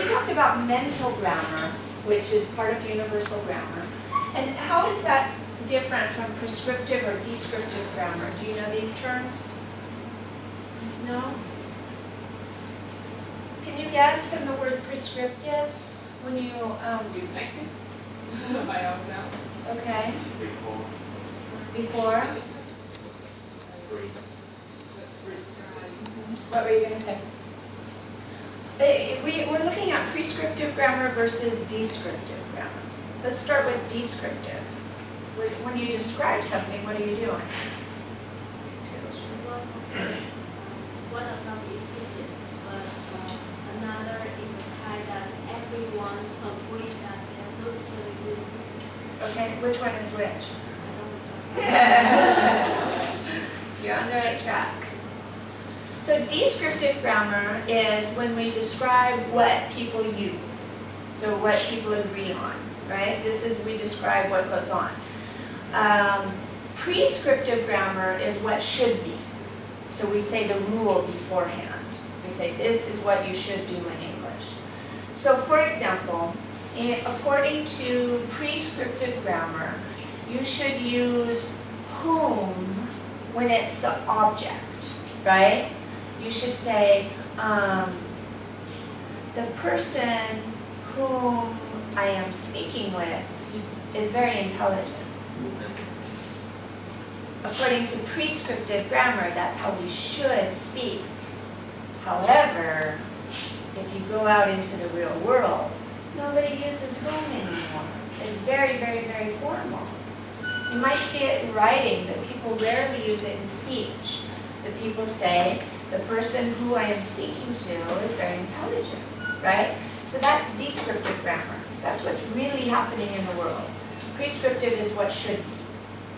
we talked about mental grammar, which is part of universal grammar. And how is that different from prescriptive or descriptive grammar? Do you know these terms? No? Can you guess from the word prescriptive when you... Expected by ourselves. Okay. Before. Before? Free. What were you going to say? We're looking at prescriptive grammar versus descriptive grammar. Let's start with descriptive. When you describe something, what are you doing? One of them is easy, but another is a kind that everyone agrees that they are not necessarily linguistic. Okay, which one is which? I don't know. You're on the right track. So descriptive grammar is when we describe what people use. So what people agree on, right? This is, we describe what goes on. Prescriptive grammar is what should be. So we say the rule beforehand. We say this is what you should do in English. So for example, according to prescriptive grammar, you should use whom when it's the object, right? You should say, the person whom I am speaking with is very intelligent. According to prescriptive grammar, that's how we should speak. However, if you go out into the real world, nobody uses whom anymore. It's very, very, very formal. You might see it in writing, but people rarely use it in speech. The people say, the person who I am speaking to is very intelligent, right? So that's descriptive grammar. That's what's really happening in the world. Prescriptive is what should be,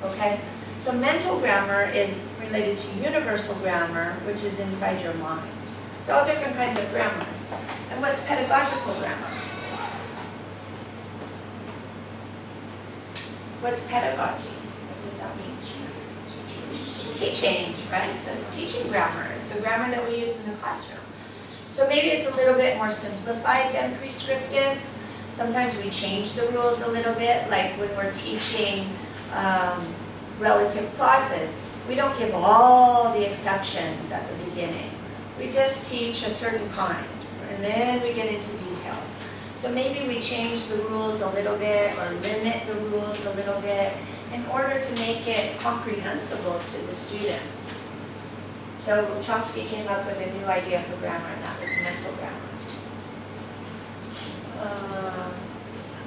okay? So mental grammar is related to universal grammar, which is inside your mind. So all different kinds of grammars. And what's pedagogical grammar? What's pedagogy? What does that mean? Teaching, right? So it's teaching grammar. It's the grammar that we use in the classroom. So maybe it's a little bit more simplified than prescriptive. Sometimes we change the rules a little bit, like when we're teaching relative clauses, we don't give all the exceptions at the beginning. We just teach a certain kind, and then we get into details. So maybe we change the rules a little bit or limit the rules a little bit in order to make it comprehensible to the students. So Chomsky came up with a new idea for grammar, and that was mental grammar.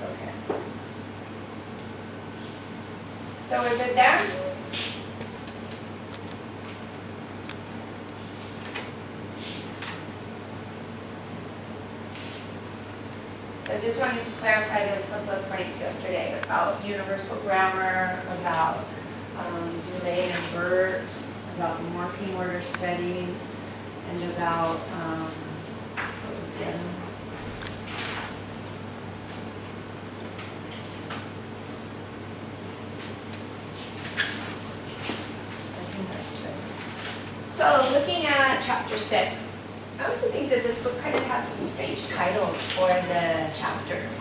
Okay. So we're good there? So I just wanted to clarify those couple of points yesterday about universal grammar, about delay and Bert, about morpheme order studies, and about, what was the other one? So looking at chapter 6, I also think that this book kind of has some strange titles for the chapters.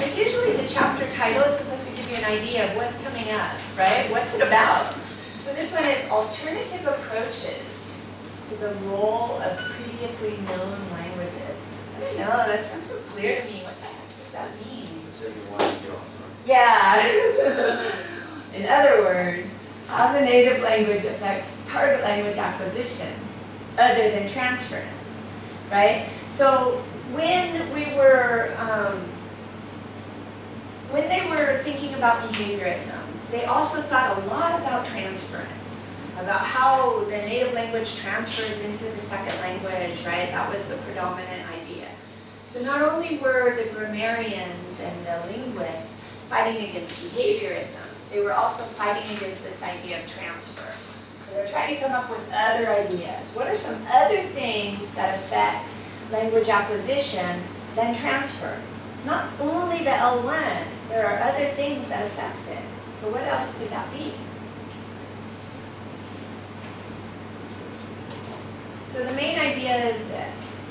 Like usually the chapter title is supposed to give you an idea of what's coming up, right? What's it about? So this one is Alternative Approaches to the Role of Previously Known Languages. I don't know, that sounds so clear to me. What the heck does that mean? Yeah. In other words, how the native language affects target language acquisition other than transference, right? So when they were thinking about behaviorism, they also thought a lot about transference, about how the native language transfers into the second language, right? That was the predominant idea. So not only were the grammarians and the linguists fighting against behaviorism, they were also fighting against this idea of transfer. So they're trying to come up with other ideas. What are some other things that affect language acquisition than transfer? It's not only the L1, there are other things that affect it. So what else could that be? So the main idea is this.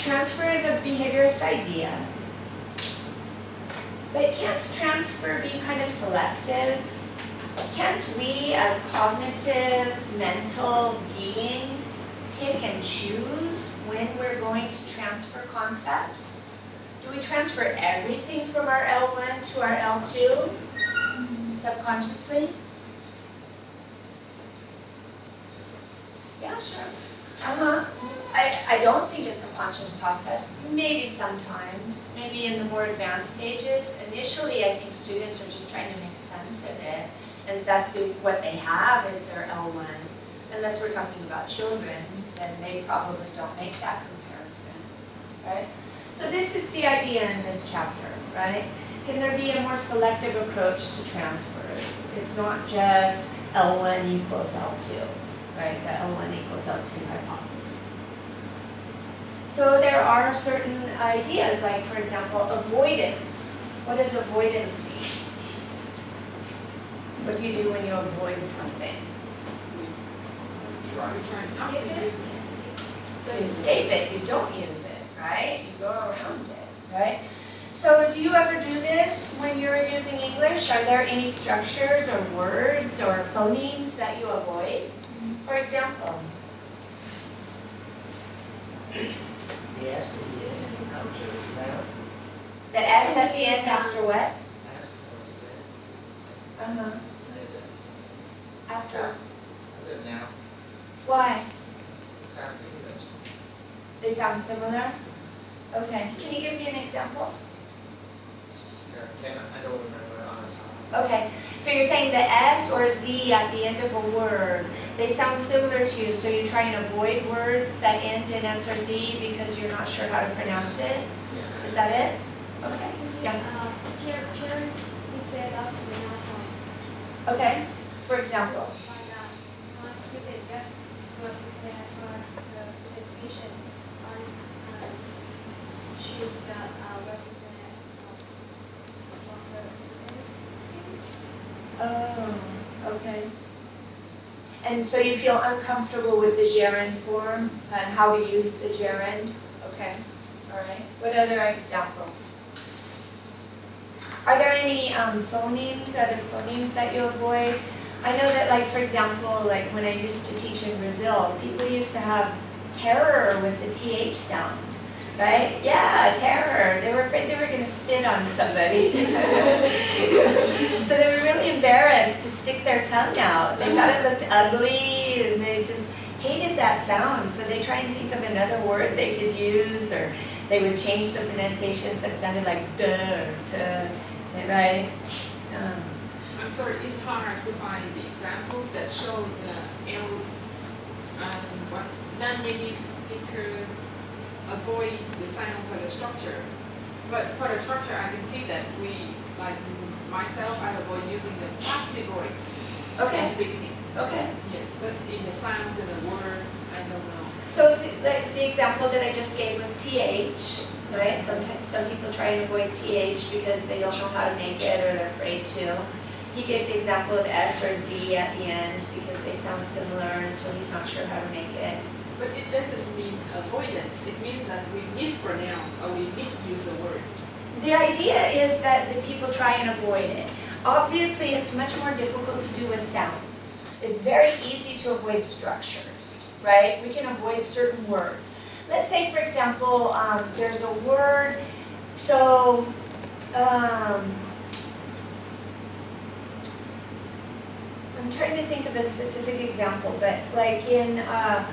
Transfer is a behaviorist idea. But can't transfer be kind of selective? Can't we, as cognitive, mental beings, pick and choose when we're going to transfer concepts? Do we transfer everything from our L1 to our L2 subconsciously? Yeah, sure. I don't think it's a conscious process. Maybe sometimes, maybe in the more advanced stages. Initially, I think students are just trying to make sense of it. And that's what they have is their L1. Unless we're talking about children, then they probably don't make that comparison, right? So this is the idea in this chapter, right? Can there be a more selective approach to transfers? It's not just L1 equals L2, right? The L1 equals L2 hypothesis. So there are certain ideas, like for example, avoidance. What does avoidance mean? What do you do when you avoid something? We try not to use it. You escape it, you don't use it, right? You go around it, right? So do you ever do this when you're using English? Are there any structures or words or phonemes that you avoid? For example? Yes, after now. The S at the end after what? As or since. Uh-huh. After. After now. Why? It sounds similar. They sound similar? Okay. Can you give me an example? I don't remember on the top. Okay. So you're saying the S or Z at the end of a word, they sound similar to you, so you try and avoid words that end in S or Z because you're not sure how to pronounce it? Yeah. Is that it? Okay. Yeah. Chair instead of the noun. Okay. For example. My student just was prepared for the presentation on choose the representative of the presentation. Oh, okay. And so you feel uncomfortable with the gerund form and how to use the gerund? Okay. All right. What other examples? Are there any phonemes, other phonemes that you avoid? I know that, like, for example, like when I used to teach in Brazil, people used to have terror with the TH sound, right? Yeah, terror. They were afraid they were going to spit on somebody. So they were really embarrassed to stick their tongue out. They thought it looked ugly, and they just hated that sound. So they try and think of another word they could use, or they would change the pronunciation so it sounded like duh or tuh, right? I'm sorry, it's hard to find the examples that show the L what non-native speakers avoid the sounds of the structures. But for the structure, I can see that we, like myself, I avoid using the passive voice Okay. in speaking. Okay. Yes, but in the sounds and the words, I don't know. So the example that I just gave with TH, right? Some people try and avoid TH because they don't know how to make it or they're afraid to. He gave the example of S or Z at the end because they sound similar, and so he's not sure how to make it. But it doesn't mean avoidance. It means that we mispronounce or we misuse the word. The idea is that the people try and avoid it. Obviously, it's much more difficult to do with sounds. It's very easy to avoid structures, right? We can avoid certain words. Let's say, for example, there's a word, so, I'm trying to think of a specific example, but like I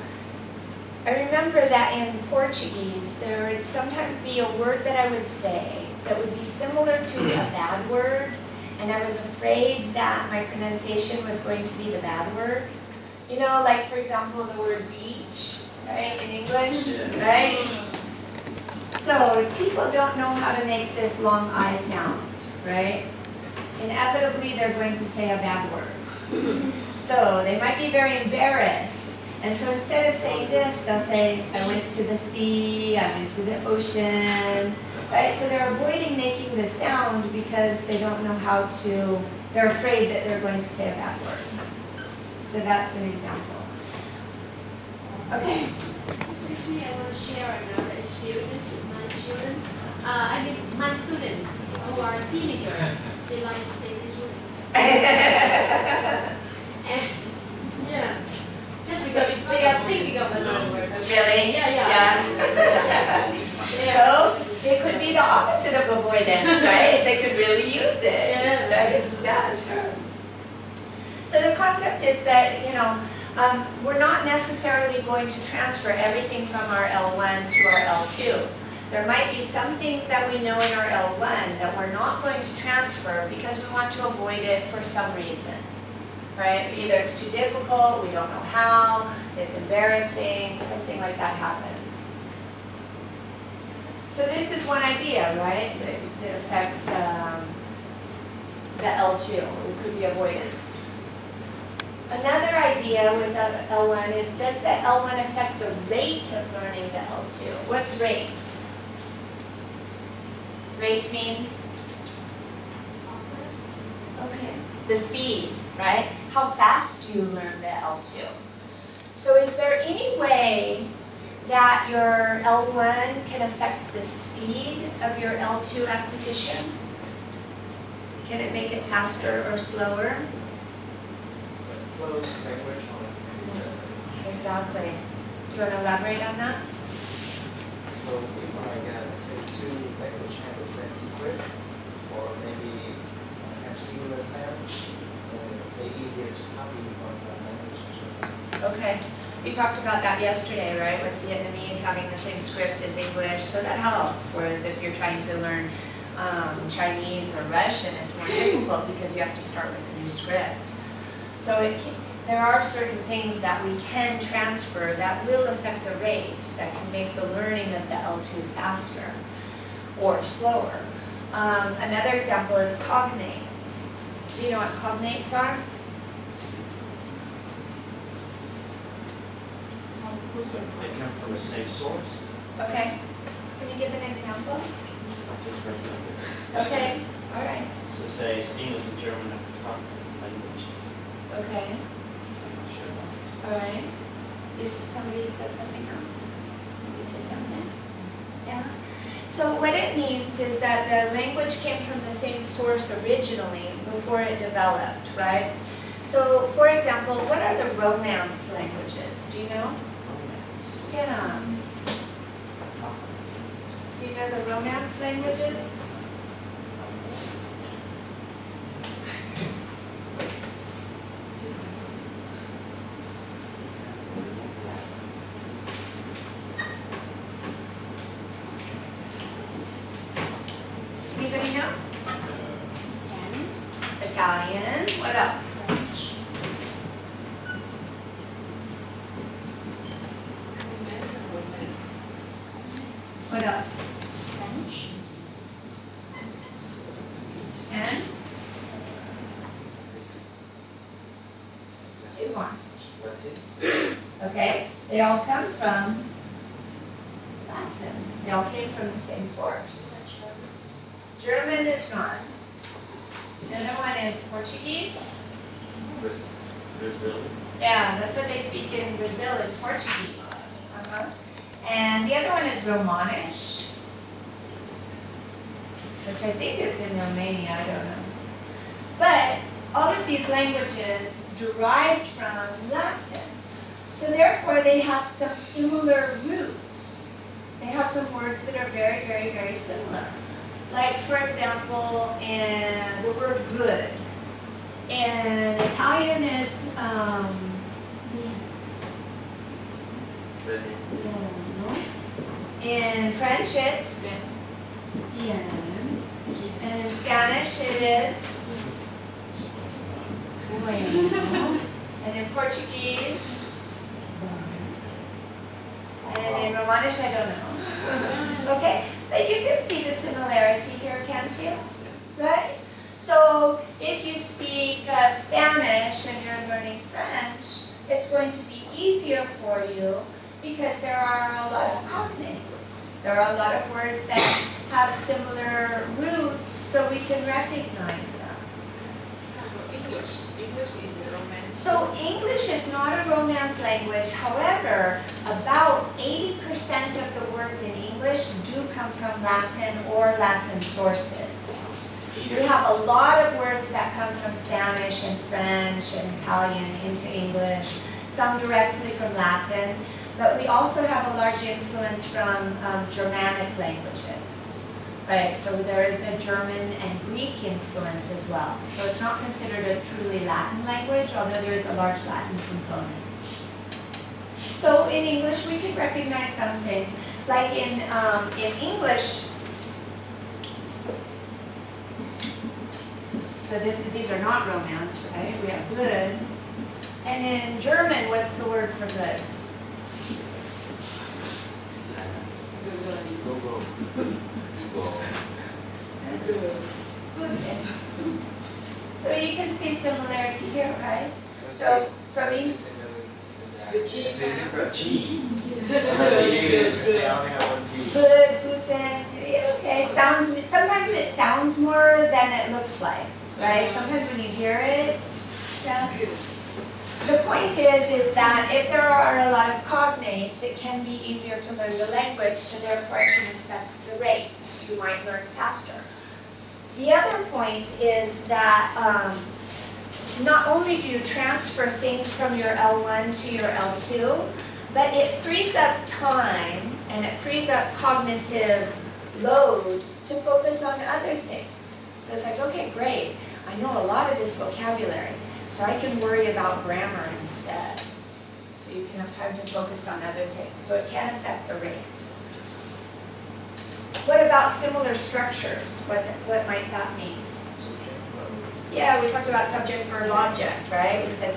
remember that in Portuguese, there would sometimes be a word that I would say that would be similar to a bad word, and I was afraid that my pronunciation was going to be the bad word. You know, like for example, the word beach, right, in English, right? So if people don't know how to make this long I sound, right, inevitably they're going to say a bad word. So they might be very embarrassed. And so instead of saying this, they'll say, I went to the sea, I went to the ocean, right? So they're avoiding making the sound because they don't know how to, they're afraid that they're going to say a bad word. So that's an example. Okay. Essentially, I want to share another experience with my children. I mean, my students who are teenagers, they like to say this word. And, yeah, just because they are thinking of another word. Really? Yeah. So it could be the opposite of avoidance, right? They could really use it. Yeah, sure. So the concept is that, we're not necessarily going to transfer everything from our L1 to our L2. There might be some things that we know in our L1 that we're not going to transfer because we want to avoid it for some reason, right? Either it's too difficult, we don't know how, it's embarrassing, something like that happens. So this is one idea, right, that affects the L2. It could be avoidance. Another idea with L1 is, does the L1 affect the rate of learning the L2? What's rate? Rate means? Okay. The speed, right? How fast do you learn the L2? So is there any way that your L1 can affect the speed of your L2 acquisition? Can it make it faster or slower? Close language or Exactly. Do you want to elaborate on that? so if I get, say, two languages have the same script, or maybe have similar sound, then they're easier to copy from one language to another. Okay. We talked about that yesterday, right? With Vietnamese having the same script as English, so that helps. Whereas if you're trying to learn Chinese or Russian, it's more difficult because you have to start with a new script. So there are certain things that we can transfer that will affect the rate, that can make the learning of the L2 faster or slower. Another example is cognates. Do you know what cognates are? They come from the same source. Okay. Can you give an example? Okay. All right. So say English and German have common languages. Okay. I'm not sure about this. All right. Somebody said something else. Did you say something? Yeah. So what it means is that the language came from the same source originally before it developed, right? So, for example, what are the Romance languages? Do you know? Romance. Yeah. Do you know the Romance languages? Anybody know? Italian. What else? What else? Spanish. And? Two more. Latin. Okay, they all come from Latin. They all came from the same source. German is not. The other one is Portuguese. Brazil. Yeah, that's what they speak in Brazil is Portuguese. And the other one is Romanish, which I think is in Romania, I don't know. But all of these languages derived from Latin. So therefore they have some similar roots. They have some words that are very, very, very similar. Like, for example, in the word good. In Italian it's in French it's bien. And in Spanish it is bueno. And in Portuguese, and in Romanish I don't know. Okay, but you can see the similarity here, can't you? Right? So if you speak Spanish and you're learning French, it's going to be easier for you because there are a lot of cognates. There are a lot of words that have similar roots, so we can recognize them. In English. English is a romance. So English is not a Romance language. However, about 80% of the words in English do come from Latin or Latin sources. We have a lot of words that come from Spanish and French and Italian into English, some directly from Latin, but we also have a large influence from Germanic languages, right? So there is a German and Greek influence as well. So it's not considered a truly Latin language, although there is a large Latin component. So in English, we can recognize some things. Like in English, so these are not Romance, right? We have good. And in German, what's the word for good? Good. So you can see similarity here, right? So from English, The G sound. good, guten, okay, sometimes it sounds more than it looks like, right? Sometimes when you hear it, yeah. The point is that if there are a lot of cognates, it can be easier to learn the language, so therefore it can affect the rate. You might learn faster. The other point is that not only do you transfer things from your L1 to your L2, but it frees up time and it frees up cognitive load to focus on other things. So it's like, okay, great, I know a lot of this vocabulary, so I can worry about grammar instead. So you can have time to focus on other things. So it can affect the rate. What about similar structures? What might that mean? Yeah, we talked about subject, verb, object, right? We said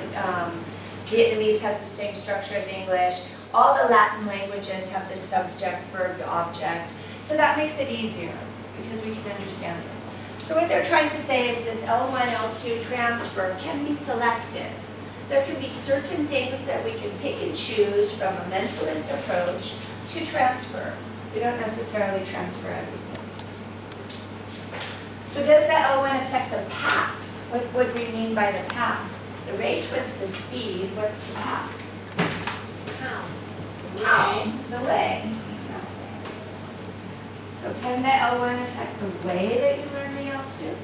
Vietnamese has the same structure as English. All the Latin languages have this subject, verb, object. So that makes it easier because we can understand it. So what they're trying to say is this L1, L2 transfer can be selective. There can be certain things that we can pick and choose from a mentalist approach to transfer. We don't necessarily transfer everything. So does the L1 affect the path? What would we mean by the path? The rate was the speed. What's the path? How? The way. Exactly. So can the L1 affect the way that you learn the L2?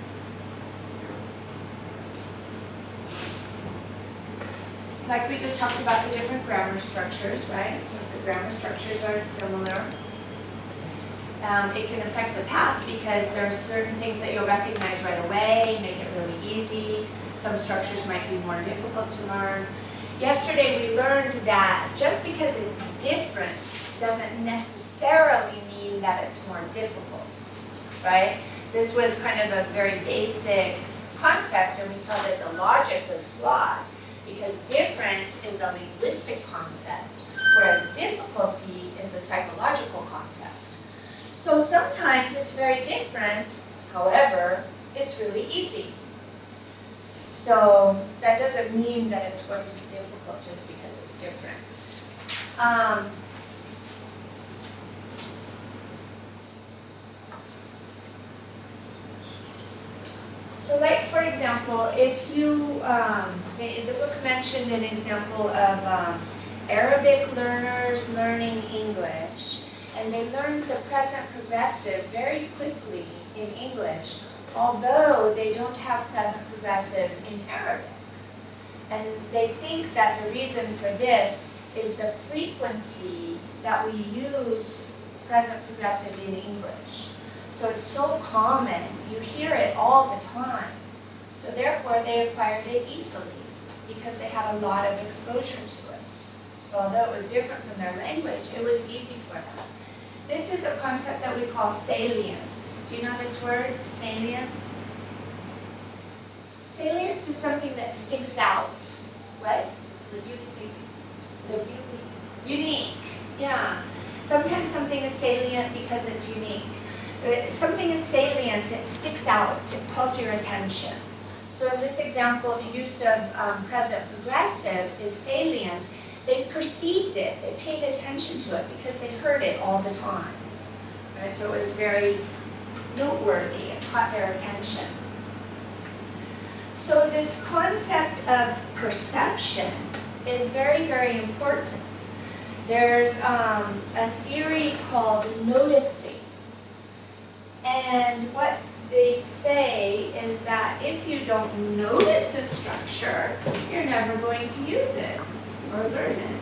Like we just talked about the different grammar structures, right? So if the grammar structures are similar, it can affect the path because there are certain things that you'll recognize right away, make it really easy. Some structures might be more difficult to learn. Yesterday we learned that just because it's different doesn't necessarily mean that it's more difficult, right? This was kind of a very basic concept, and we saw that the logic was flawed because different is a linguistic concept, whereas difficulty is a psychological concept. So sometimes it's very different, however, it's really easy. So that doesn't mean that it's going to be difficult just because it's different. So like, for example, if you, the book mentioned an example of Arabic learners learning English, and they learned the present progressive very quickly in English, although they don't have present progressive in Arabic. And they think that the reason for this is the frequency that we use present progressive in English. So it's so common, you hear it all the time. So therefore they acquired it easily because they had a lot of exposure to it. So although it was different from their language, it was easy for them. This is a concept that we call salience. Do you know this word, salience? Salience is something that sticks out. What? The beauty. The unique, yeah. Sometimes something is salient because it's unique. Something is salient, it sticks out, it calls your attention. So in this example, the use of present progressive is salient. They perceived it, they paid attention to it because they heard it all the time. Right? So it was very noteworthy, it caught their attention. So this concept of perception is very, very important. There's a theory called noticing. And what they say is that if you don't notice a structure, you're never going to use it or learn it.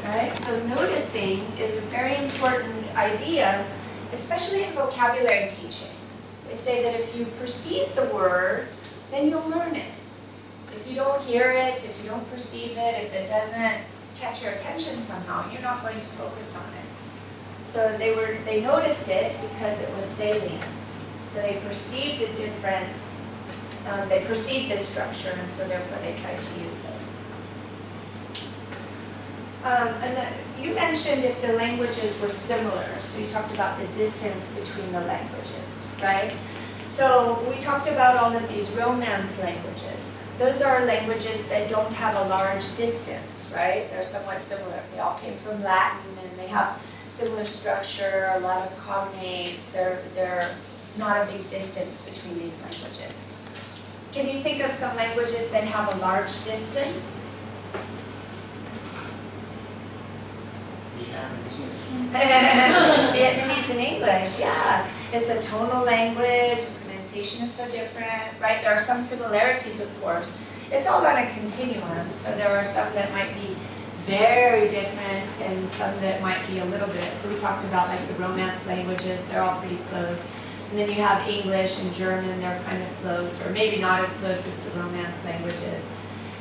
Right? So noticing is a very important idea, especially in vocabulary teaching. They say that if you perceive the word, then you'll learn it. If you don't hear it, if you don't perceive it, if it doesn't catch your attention somehow, you're not going to focus on it. So they noticed it because it was salient. So they perceived a difference, they perceived this structure, and so therefore they tried to use it. And you mentioned if the languages were similar, so you talked about the distance between the languages, right? So we talked about all of these Romance languages. Those are languages that don't have a large distance, right? They're somewhat similar. They all came from Latin and they have similar structure, a lot of cognates. There's not a big distance between these languages. Can you think of some languages that have a large distance? Vietnamese and English, yeah. It's a tonal language, the pronunciation is so different, right? There are some similarities, of course. It's all on a continuum, so there are some that might be very different and some that might be a little bit. So we talked about like the Romance languages, they're all pretty close. And then you have English and German, they're kind of close, or maybe not as close as the Romance languages.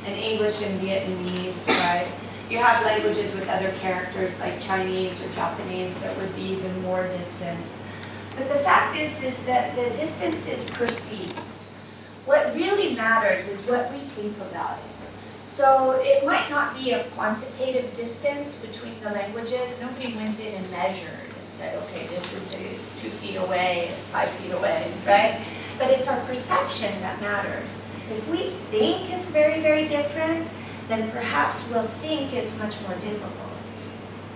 And English and Vietnamese, right? You have languages with other characters like Chinese or Japanese that would be even more distant. But the fact is that the distance is perceived. What really matters is what we think about it. So it might not be a quantitative distance between the languages. Nobody went in and measured and said, okay, it's 2 feet away, it's 5 feet away, right? But it's our perception that matters. If we think it's very, very different, then perhaps we'll think it's much more difficult,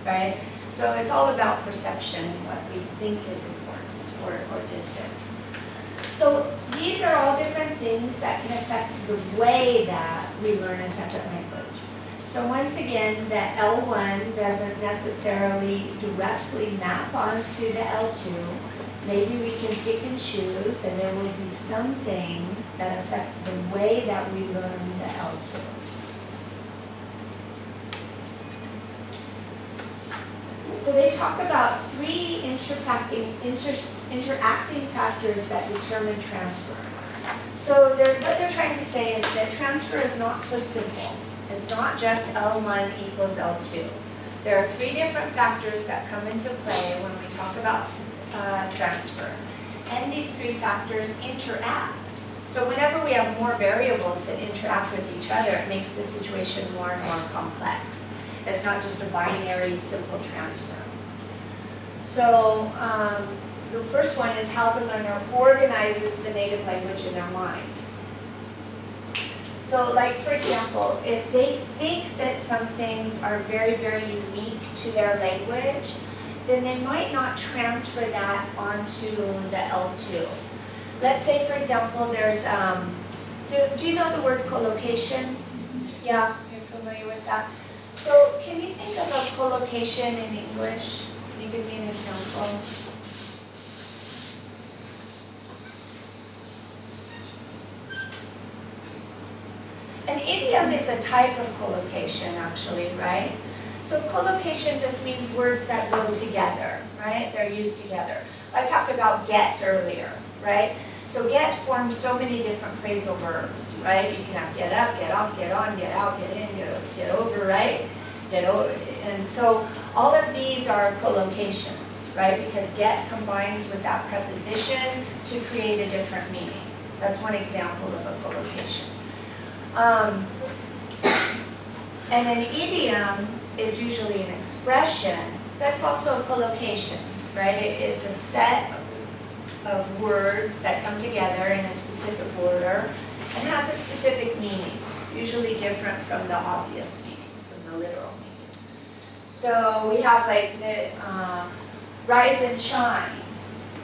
right? So it's all about perception, what we think is important, or distance. So these are all different things that can affect the way that we learn a second language. So once again, the L1 doesn't necessarily directly map onto the L2. Maybe we can pick and choose, and there will be some things that affect the way that we learn the L2. So they talk about 3 interacting factors that determine transfer. So what they're trying to say is that transfer is not so simple. It's not just L1 equals L2. There are 3 different factors that come into play when we talk about transfer. And these 3 factors interact. So whenever we have more variables that interact with each other, it makes the situation more and more complex. It's not just a binary, simple transfer. So the first one is how the learner organizes the native language in their mind. So like, for example, if they think that some things are very, very unique to their language, then they might not transfer that onto the L2. Let's say, for example, there's, do you know the word collocation? Yeah, you're familiar with that? So can you think of a collocation in English? Can you give me an example? An idiom is a type of collocation, actually, right? So collocation just means words that go together, right? They're used together. I talked about get earlier, right? So get forms so many different phrasal verbs, right? You can have get up, get off, get on, get out, get in, get over, right? Get over. And so all of these are collocations, right? Because get combines with that preposition to create a different meaning. That's one example of a collocation. And an idiom is usually an expression that's also a collocation, right? It's a set of words that come together in a specific order and has a specific meaning, usually different from the obvious meaning, from the literal meaning. So we have like the rise and shine,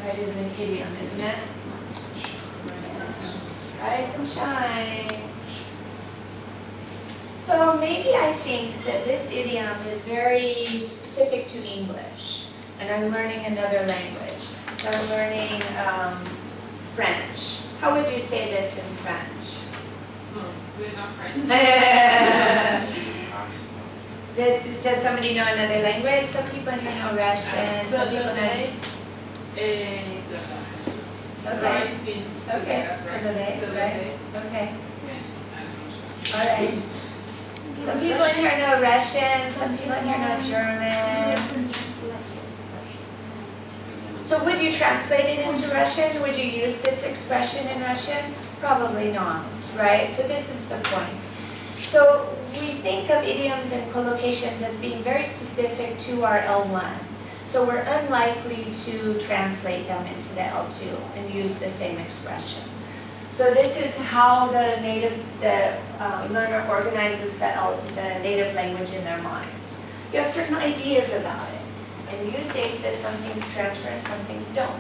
right, is an idiom, isn't it? Rise and shine. So maybe I think that this idiom is very specific to English, and I'm learning another language. So I'm learning French. How would you say this in French? We're not French. Does somebody know another language? Some people here know Russian. Some people know. Okay. Okay. Right. Okay. All right. Some people in here know Russian. Some people in here know German. So would you translate it into Russian? Would you use this expression in Russian? Probably not, right? So this is the point. So we think of idioms and collocations as being very specific to our L1. So we're unlikely to translate them into the L2 and use the same expression. So this is how the learner organizes the native language in their mind. You have certain ideas about it, and you think that some things transfer and some things don't.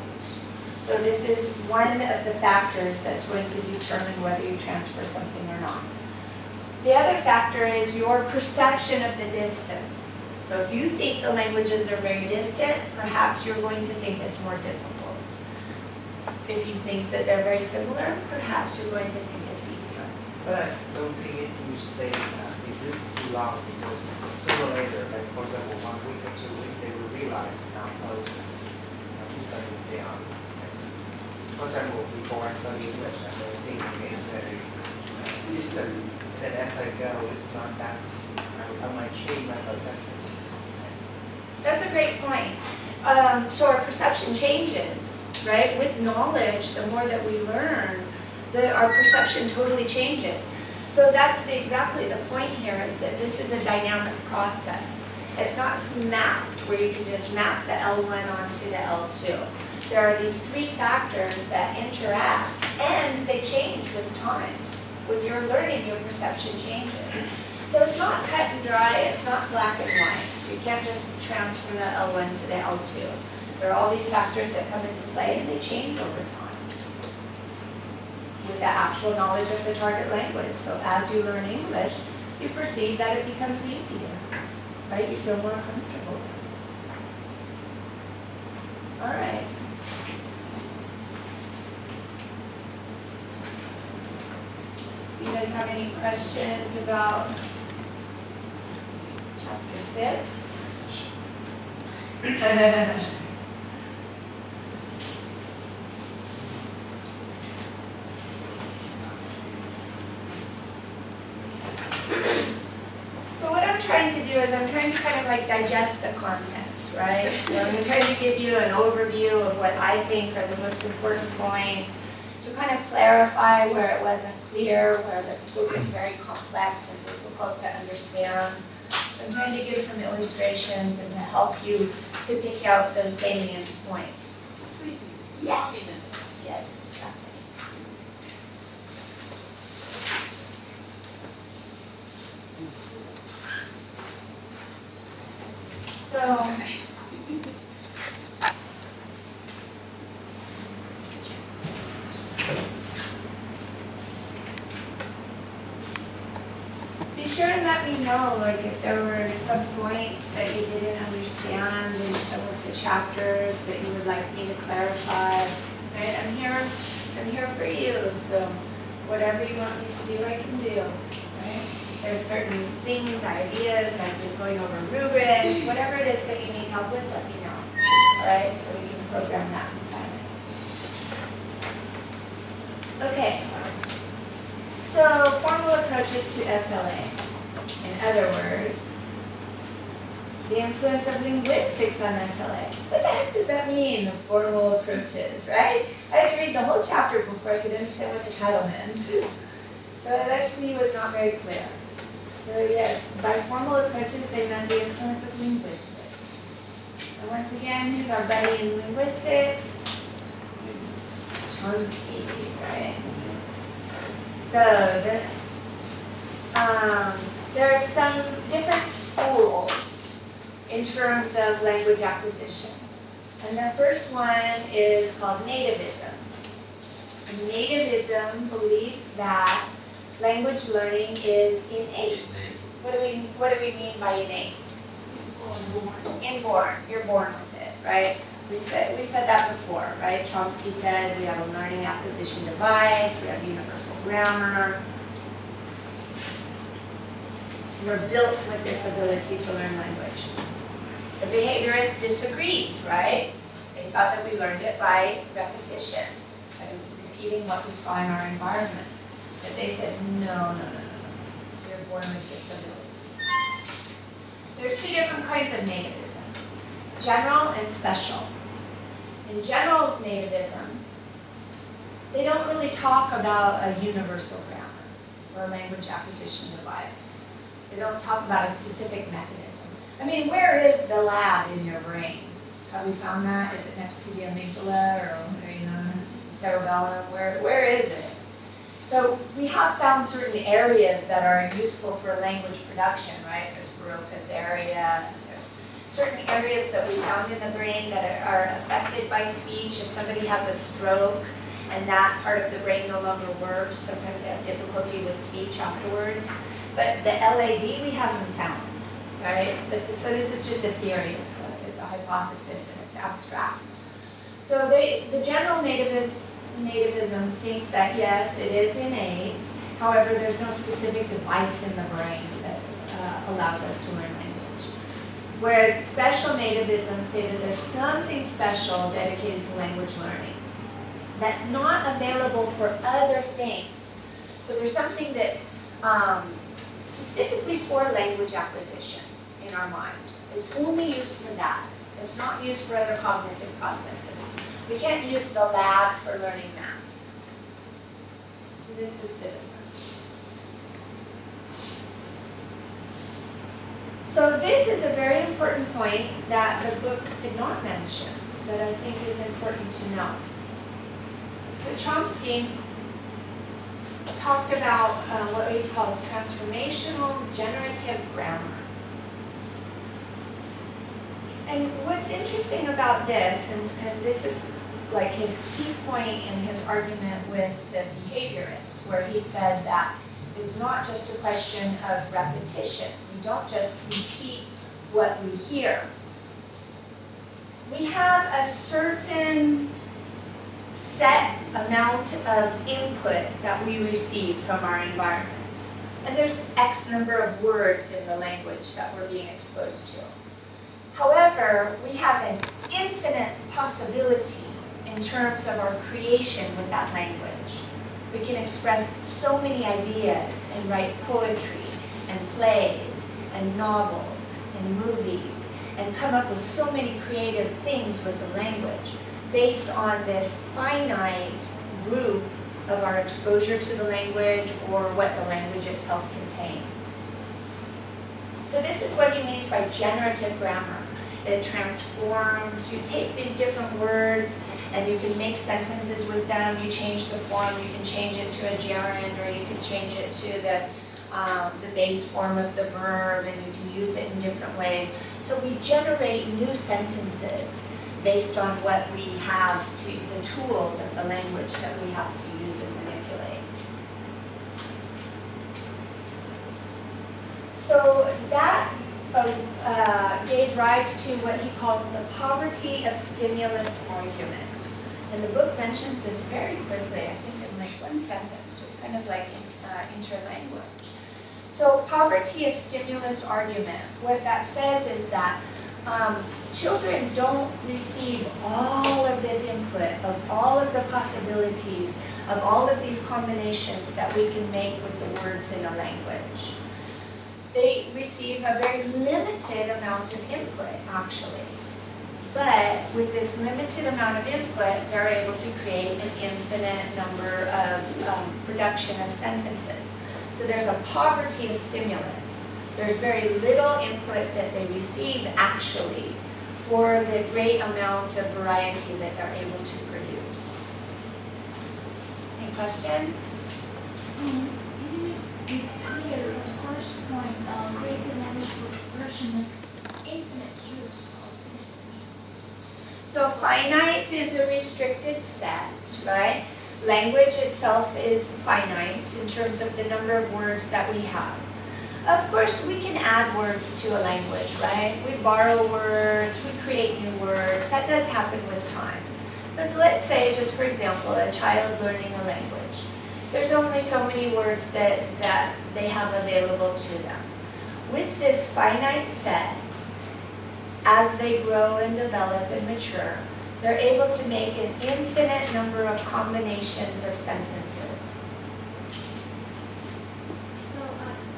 So this is one of the factors that's going to determine whether you transfer something or not. The other factor is your perception of the distance. So if you think the languages are very distant, perhaps you're going to think it's more difficult. If you think that they're very similar, perhaps you're going to think it's easier. But I don't think you say, is this too long? Because sooner or later, like for example, 1 week or 2 weeks, they will realize now, this study they are. For example, before I study English, I don't think it's very distant. And as I go, it's not that, I might change my perception. That's a great point. So our perception changes, right? With knowledge, the more that we learn, our perception totally changes. So that's exactly the point here, is that this is a dynamic process. It's not mapped where you can just map the L1 onto the L2. There are these three factors that interact, and they change with time. With your learning, your perception changes. So it's not cut and dry, it's not black and white. So you can't just transfer the L1 to the L2. There are all these factors that come into play, and they change over time with the actual knowledge of the target language. So as you learn English, you perceive that it becomes easier, right? You feel more comfortable. All right. Do you guys have any questions about chapter 6? So what I'm trying to do is I'm trying to kind of like digest the content, right? So I'm trying to give you an overview of what I think are the most important points, to kind of clarify where it wasn't clear, where the book is very complex and difficult to understand. I'm trying to give some illustrations and to help you to pick out those salient points. Yes. Yes, exactly. So, be sure and let me know, like, if there were some points that you didn't understand in some of the chapters that you would like me to clarify. Right? I'm here for you, so whatever you want me to do, I can do. Right? There's certain things, ideas, like with going over rubrics, whatever it is that you need help with, let me know. All right, so we can program that and plan it. Okay. So, formal approaches to SLA. In other words, the influence of linguistics on SLA. What the heck does that mean, the formal approaches, right? I had to read the whole chapter before I could understand what the title meant. So that to me was not very clear. So yeah, by formal approaches, they meant the influence of linguistics. And once again, who's our buddy in linguistics? Chomsky, right? So there are some different schools in terms of language acquisition. And the first one is called Nativism. Nativism believes that language learning is innate. What do we mean by innate? Inborn. You're born with it, right? We said that before, right? Chomsky said we have a learning acquisition device, we have universal grammar. We're built with this ability to learn language. The behaviorists disagreed, right? They thought that we learned it by repetition, by repeating what we saw in our environment. But they said, no. You're born with this ability. There's two different kinds of nativism, general and special. In general nativism, they don't really talk about a universal grammar or a language acquisition device. They don't talk about a specific mechanism. I mean, where is the lab in your brain? Have we found that? Is it next to the amygdala or the cerebellum? Where is it? So we have found certain areas that are useful for language production, right? There's Broca's area. There's certain areas that we found in the brain that are affected by speech. If somebody has a stroke and that part of the brain no longer works, sometimes they have difficulty with speech afterwards. But the LAD we haven't found, right? So this is just a theory. It's a hypothesis and it's abstract. So the general nativism thinks that yes, it is innate. However, there's no specific device in the brain that allows us to learn language. Whereas special nativism say that there's something special dedicated to language learning that's not available for other things. So there's something that's specifically for language acquisition in our mind. It's only used for that. It's not used for other cognitive processes. We can't use the lab for learning math. So this is the difference. So this is a very important point that the book did not mention, that I think is important to know. So Chomsky talked about what he calls transformational generative grammar. And what's interesting about this, and this is like his key point in his argument with the behaviorists, where he said that it's not just a question of repetition. We don't just repeat what we hear. We have a certain set amount of input that we receive from our environment. And there's X number of words in the language that we're being exposed to. However, we have an infinite possibility in terms of our creation with that language. We can express so many ideas and write poetry and plays and novels and movies and come up with so many creative things with the language based on this finite group of our exposure to the language or what the language itself contains. So this is what he means by generative grammar. It transforms. You take these different words and you can make sentences with them. You change the form. You can change it to a gerund, or you can change it to the base form of the verb, and you can use it in different ways. So we generate new sentences based on what we have the tools of the language that we have to use and manipulate. So that gave rise to what he calls the poverty of stimulus argument. And the book mentions this very quickly, I think in like one sentence, just kind of like interlanguage. So poverty of stimulus argument, what that says is that children don't receive all of this input, of all of the possibilities, of all of these combinations that we can make with the words in a language. They receive a very limited amount of input, actually. But with this limited amount of input, they're able to create an infinite number of production of sentences. So there's a poverty of stimulus. There's very little input that they receive, actually, for the great amount of variety that they're able to produce. Any questions? Clear at first point, creating language progression makes infinite use of finite means. So finite is a restricted set, right? language itself is finite in terms of the number of words that we have. Of course, we can add words to a language, right? We borrow words, we create new words. That does happen with time. But let's say, just for example, a child learning a language. There's only so many words that they have available to them. With this finite set, as they grow and develop and mature, they're able to make an infinite number of combinations of sentences. So,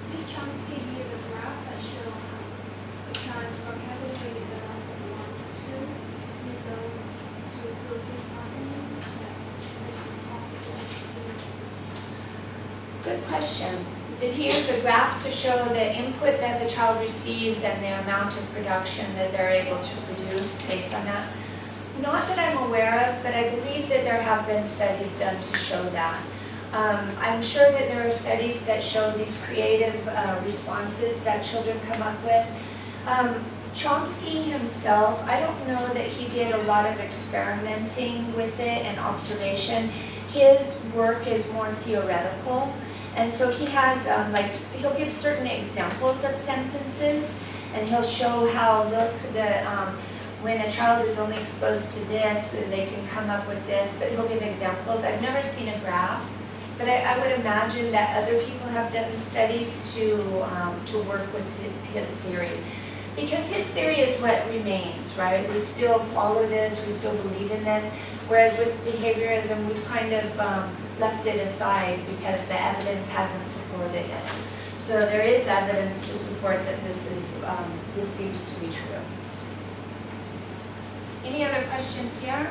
did Chomsky use a graph that shows the child's vocabulary developed from 1 to 2 years old to prove his argument? Good question. Did he use a graph to show the input that the child receives and the amount of production that they're able to produce based on that? Not that I'm aware of, but I believe that there have been studies done to show that. I'm sure that there are studies that show these creative responses that children come up with. Chomsky himself, I don't know that he did a lot of experimenting with it and observation. His work is more theoretical. And so he has, he'll give certain examples of sentences, and he'll show how, look, when a child is only exposed to this, then they can come up with this, but he'll give examples. I've never seen a graph, but I would imagine that other people have done studies to work with his theory. Because his theory is what remains, right? We still follow this, we still believe in this, whereas with behaviorism, we've kind of left it aside because the evidence hasn't supported it. So there is evidence to support that this seems to be true. Any other questions here?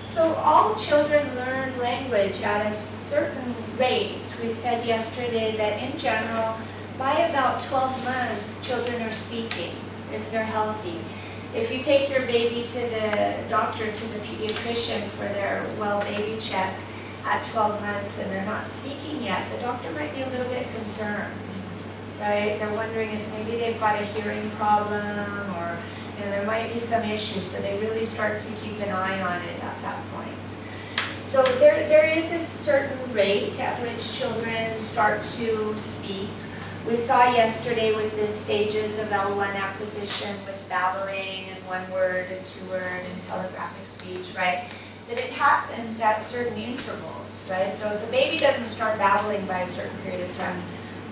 So all children learn language at a certain rate. We said yesterday that in general, by about 12 months, children are speaking if they're healthy. If you take your baby to the doctor, to the pediatrician for their well baby check at 12 months and they're not speaking yet, the doctor might be a little bit concerned, right? They're wondering if maybe they've got a hearing problem or there might be some issues, so they really start to keep an eye on it at that point. So there is a certain rate at which children start to speak. We saw yesterday with the stages of L1 acquisition with babbling and one word and two word and telegraphic speech, right? That it happens at certain intervals, right? So if a baby doesn't start babbling by a certain period of time,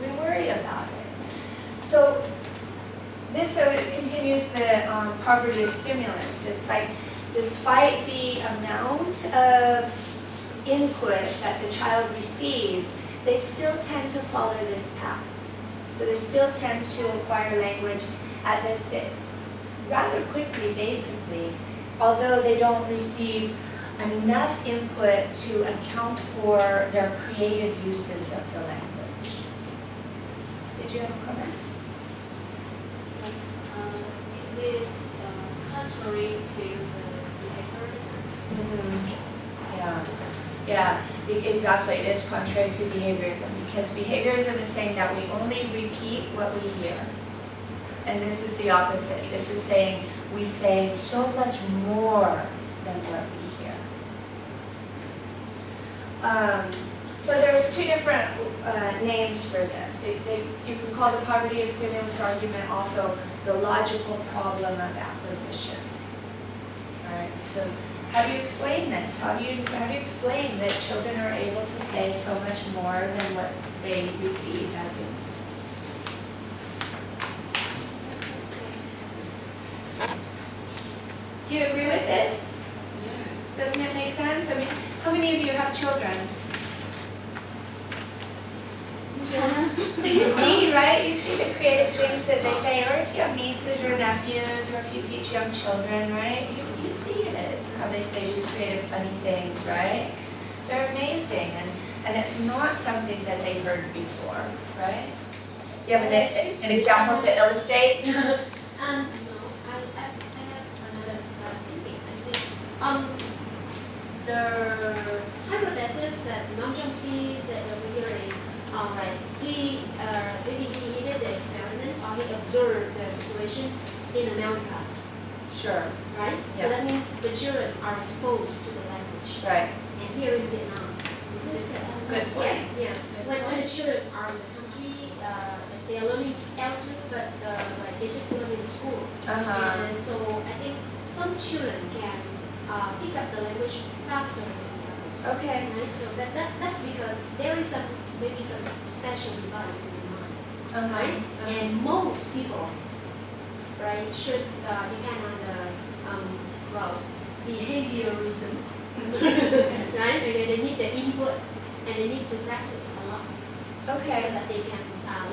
we worry about it. So this continues the poverty of stimulus. It's like despite the amount of input that the child receives, they still tend to follow this path. So they still tend to acquire language at this rather quickly, basically, although they don't receive enough input to account for their creative uses of the language. Did you have a comment? Is this contrary to the behaviorism? Yeah, exactly. It is contrary to behaviorism because behaviorism is saying that we only repeat what we hear. And this is the opposite. This is saying we say so much more than what we hear. So there's two different names for this. You can call the poverty of stimulus argument also the logical problem of acquisition. All right. So how do you explain this? How do you explain that children are able to say so much more than what they receive as input? Do you agree with this? Yes. Doesn't it make sense? I mean, how many of you have children? So you see, right? You see the creative things that they say, or if you have nieces or nephews, or if you teach young children, right? You see it, how they say these creative, funny things, right? They're amazing, and it's not something that they heard before, right? Do you have an example to illustrate? No, I have another thinking. I see. The hypothesis that Chomsky said over here is He maybe he did the experiment or he observed the situation in America, Sure. right? Yeah. So that means the children are exposed to the language. Right. And here in Vietnam, it's This is different. Good Yeah, point. yeah. When the children are in the country, they are learning L2, but like they just learn in school. Uh-huh. And so I think some children can pick up the language faster than the others. Okay. Right? So that's because there is maybe some special device in the mind. Uh-huh. Right? Uh-huh. And most people, right, should depend on the behaviorism, right? Because they need the input and they need to practice a lot so Okay. that they can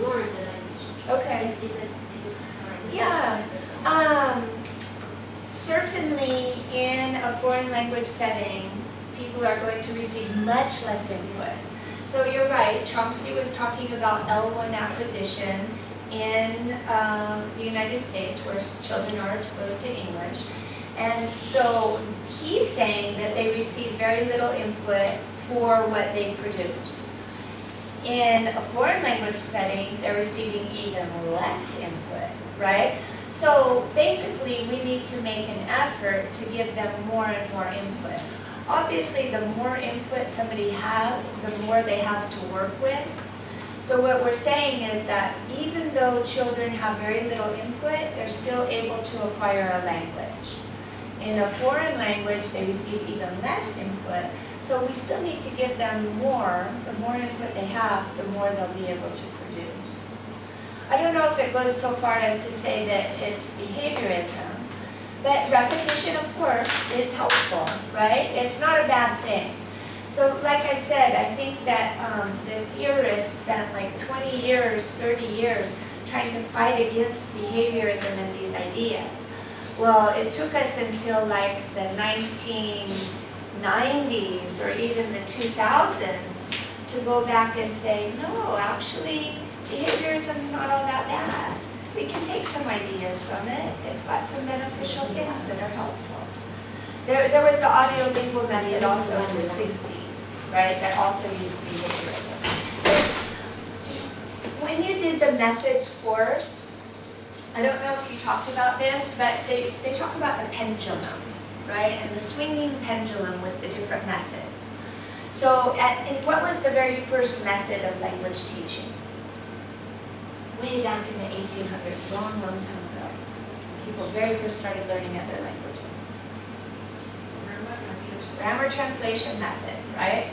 learn the language. Okay. Is it correct? Yeah. Certainly in a foreign language setting, people are going to receive much less input. So you're right, Chomsky was talking about L1 acquisition in the United States where children are exposed to English. And so he's saying that they receive very little input for what they produce. In a foreign language setting, they're receiving even less input, right? So basically, we need to make an effort to give them more and more input. Obviously, the more input somebody has, the more they have to work with. So what we're saying is that even though children have very little input, they're still able to acquire a language. In a foreign language, they receive even less input, so we still need to give them more. The more input they have, the more they'll be able to produce. I don't know if it goes so far as to say that it's behaviorism, but repetition, of course, is helpful, right? It's not a bad thing. So like I said, I think that the theorists spent like 20 years, 30 years trying to fight against behaviorism and these ideas. Well, it took us until like the 1990s or even the 2000s to go back and say, no, actually, behaviorism is not all that bad. We can take some ideas from it. It's got some beneficial things that are helpful. There was the audiolingual method also in the 60s, right, that also used behaviorism. So when you did the methods course, I don't know if you talked about this, but they talk about the pendulum, right, and the swinging pendulum with the different methods. So what was the very first method of language teaching? Way back in the 1800s, long, long time ago. People very first started learning other languages. Grammar translation method, right?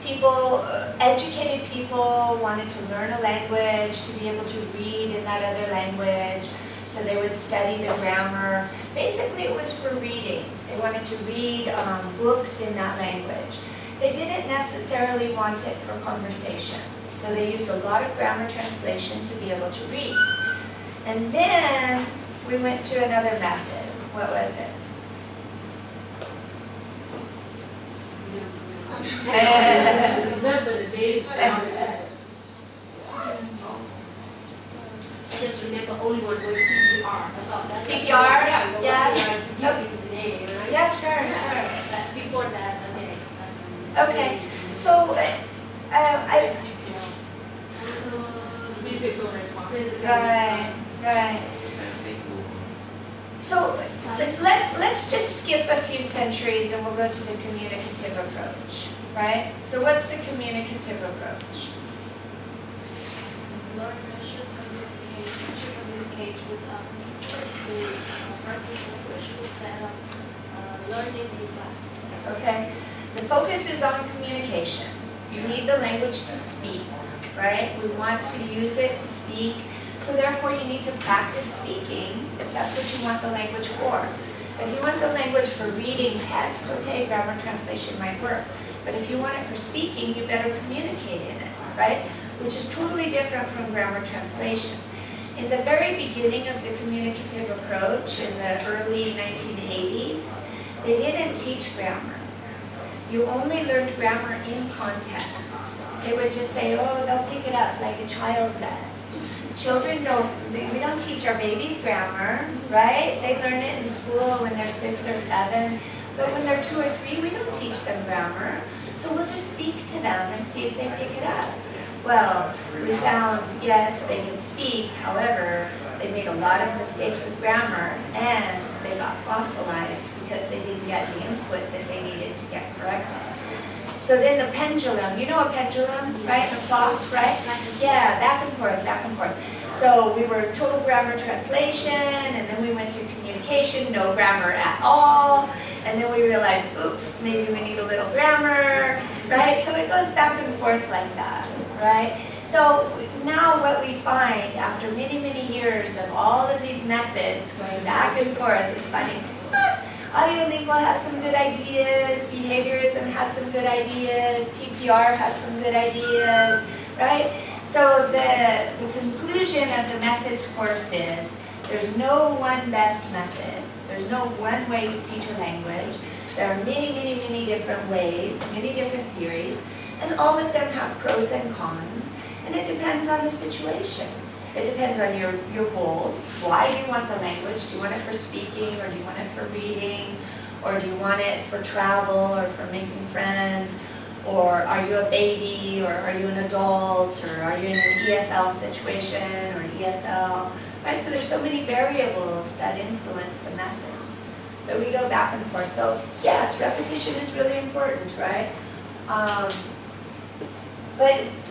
People, educated people wanted to learn a language, to be able to read in that other language, so they would study the grammar. Basically, it was for reading. They wanted to read books in that language. They didn't necessarily want it for conversation, so they used a lot of grammar translation to be able to read. And then we went to another method. What was it? Remember the days. I just remember only one word, CPR. That's all. That's CPR? Yeah, the Yeah. one we are using today, right? Yeah, sure, sure. But before that, okay. Okay, so Physical response. right. So let's just skip a few centuries and we'll go to the communicative approach, right? So what's the communicative approach? Learner should communicate with people to practice language instead of learning in class. Okay, the focus is on communication. You need the language to speak, right? We want to use it to speak. So therefore you need to practice speaking if that's what you want the language for. If you want the language for reading text, okay, grammar translation might work. But if you want it for speaking, you better communicate in it, right? Which is totally different from grammar translation. In the very beginning of the communicative approach in the early 1980s, they didn't teach grammar. You only learned grammar in context. They would just say, oh, they'll pick it up like a child does. Children we don't teach our babies grammar, right? They learn it in school when they're 6 or 7, but when they're 2 or 3, we don't teach them grammar. So we'll just speak to them and see if they pick it up. Well, we found, yes, they can speak, however, they made a lot of mistakes with grammar, and they got fossilized because they didn't get the input that they needed to get corrected. So then the pendulum, you know a pendulum, right? The clock, right? Yeah, back and forth, back and forth. So we were total grammar translation, and then we went to communication, no grammar at all. And then we realized, oops, maybe we need a little grammar, right? So it goes back and forth like that, right? So now what we find after many, many years of all of these methods going back and forth is finding, audiolingual has some good ideas, behaviorism has some good ideas, TPR has some good ideas, right? So the conclusion of the methods course is there's no one best method. There's no one way to teach a language. There are many, many, many different ways, many different theories, and all of them have pros and cons, and it depends on the situation. It depends on your goals. Why do you want the language? Do you want it for speaking, or do you want it for reading, or do you want it for travel, or for making friends? Or are you a baby, or are you an adult, or are you in an EFL situation, or ESL? Right, so there's so many variables that influence the methods. So we go back and forth. So yes, repetition is really important, right? But